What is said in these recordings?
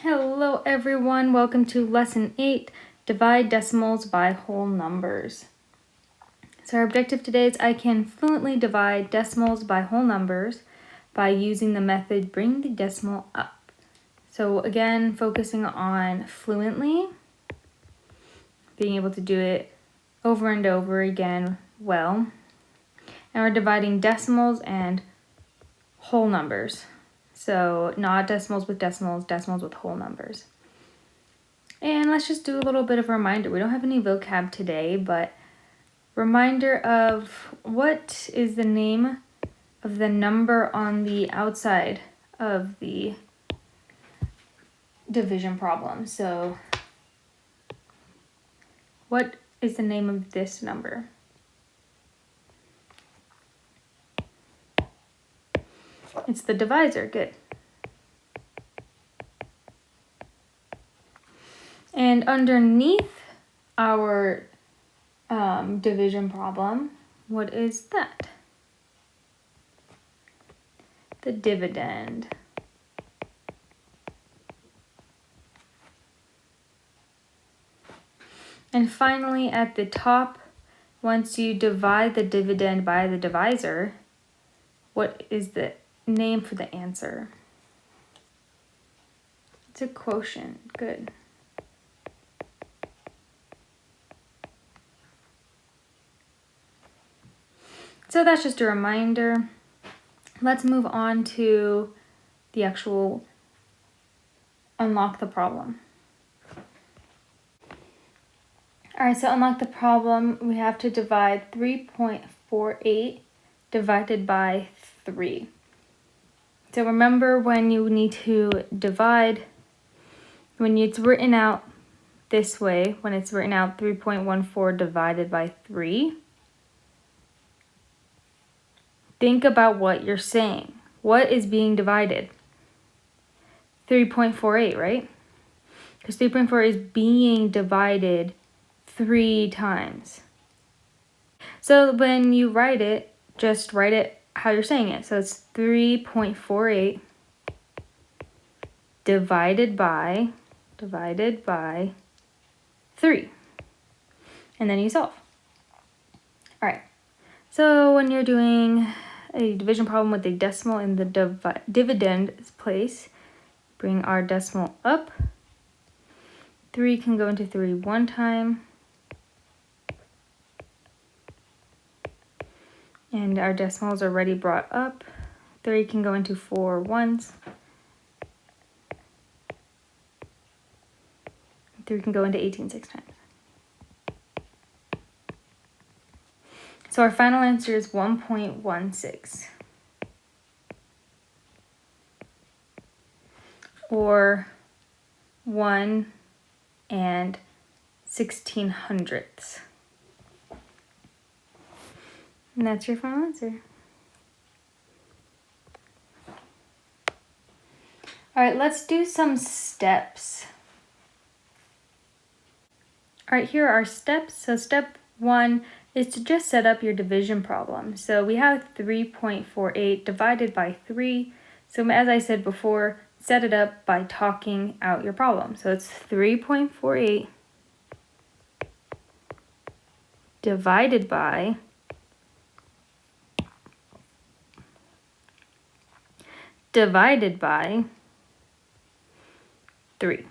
Hello everyone, welcome to Lesson 8, Divide Decimals by Whole Numbers. So our objective today is I can fluently divide decimals by whole numbers by using the method bring the decimal up. So again, focusing on fluently, being able to do it over and over again well. And we're dividing decimals and whole numbers. So not decimals with decimals, decimals with whole numbers. And let's just do a little bit of a reminder. We don't have any vocab today, but reminder of what is the name of the number on the outside of the division problem. So what is the name of this number? It's the divisor. Good. And underneath our division problem, what is that? The dividend. And finally, at the top, once you divide the dividend by the divisor, what is the name for the answer? It's a quotient. Good. So that's just a reminder. Let's move on to the actual unlock the problem. All right, so unlock the problem, we have to divide 3.48 divided by 3. So remember when you need to divide, when it's written out this way, when it's written out 3.14 divided by 3, think about what you're saying. What is being divided? 3.48, right? Because 3.4 is being divided 3 times. So when you write it, just write it how you're saying it. So it's 3.48 divided by 3. And then you solve. All right. So when you're doing a division problem with a decimal in the dividend place, bring our decimal up. 3 can go into 3 one time. And our decimals are already brought up. 3 can go into 4 once. 3 can go into 18 6 times. So our final answer is 1.16. Or 1 1600ths. And that's your final answer. All right, let's do some steps. All right, here are our steps. So step 1 is to just set up your division problem. So we have 3.48 divided by 3. So as I said before, set it up by talking out your problem. So it's 3.48 divided by 3.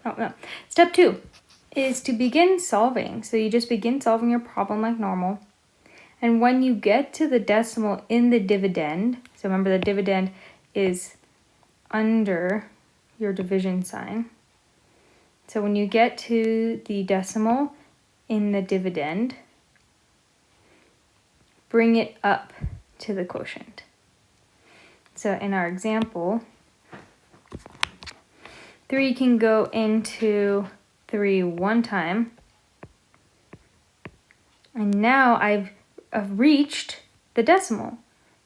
Oh, no. Step 2 is to begin solving. So you just begin solving your problem like normal. And when you get to the decimal in the dividend, so remember the dividend is under your division sign. So when you get to the decimal in the dividend, bring it up to the quotient. So in our example, 3 can go into 3 one time. And now I've reached the decimal.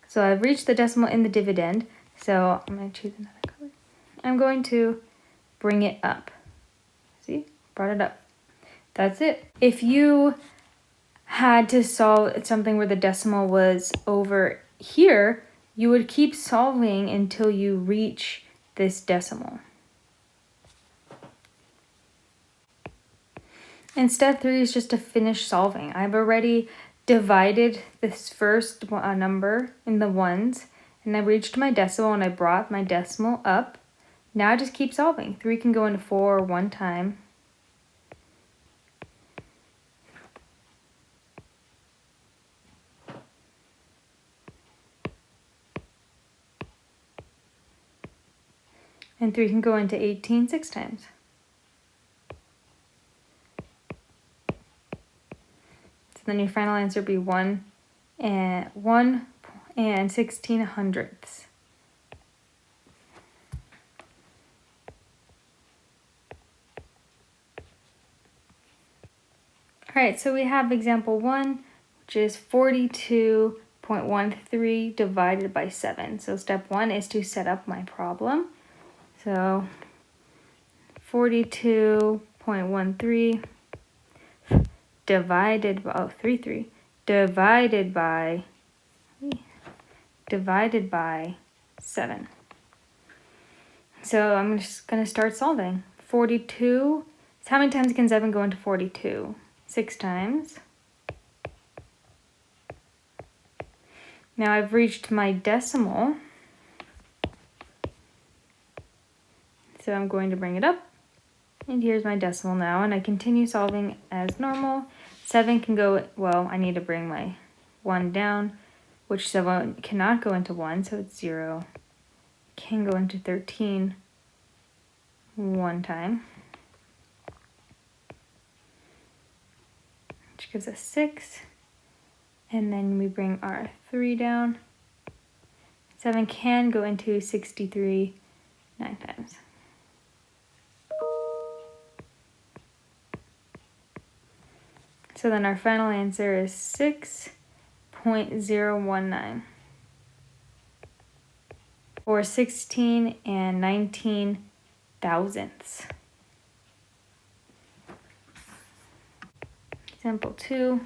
So I've reached the decimal in the dividend. So I'm going to choose another color. I'm going to bring it up. See? Brought it up. That's it. If you had to solve something where the decimal was over here, you would keep solving until you reach this decimal. And step 3 is just to finish solving. I've already divided this first number in the ones, and I reached my decimal and I brought my decimal up. Now I just keep solving. 3 can go into 4 one time. And 3 can go into 18 6 times. So then your final answer would be 1 and 16 hundredths. All right, so we have example 1, which is 42.13 divided by 7. So step 1 is to set up my problem. So 42.13 divided by 7. So I'm just going to start solving. 42, so how many times can 7 go into 42? 6 times. Now I've reached my decimal. So I'm going to bring it up. And here's my decimal now, and I continue solving as normal. 7 can go, well, I need to bring my 1 down, which 7 cannot go into 1, so it's 0. Can go into 13 one time, which gives us 6. And then we bring our 3 down. 7 can go into 63 9 times. So then our final answer is 6.019, or 16 and 19 thousandths. Example 2.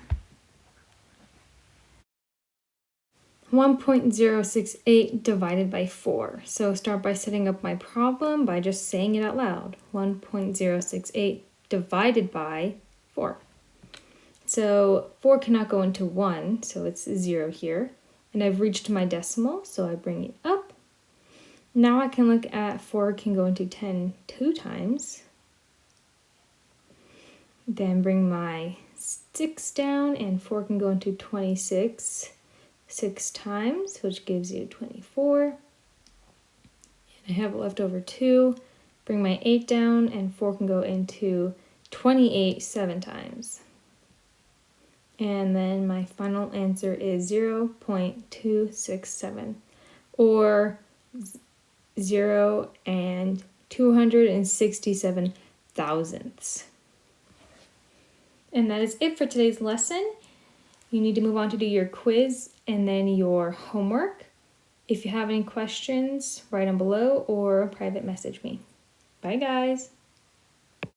1.068 divided by 4. So start by setting up my problem by just saying it out loud. 1.068 divided by 4. So 4 cannot go into 1, so it's 0 here. And I've reached my decimal, so I bring it up. Now I can look at 4 can go into 10 2 times. Then bring my 6 down, and 4 can go into 26 6 times, which gives you 24. And I have left over 2. Bring my 8 down, and 4 can go into 28 7 times. And then my final answer is 0.267, or 0 and 267 thousandths. And that is it for today's lesson. You need to move on to do your quiz and then your homework. If you have any questions, write them below or private message me. Bye, guys.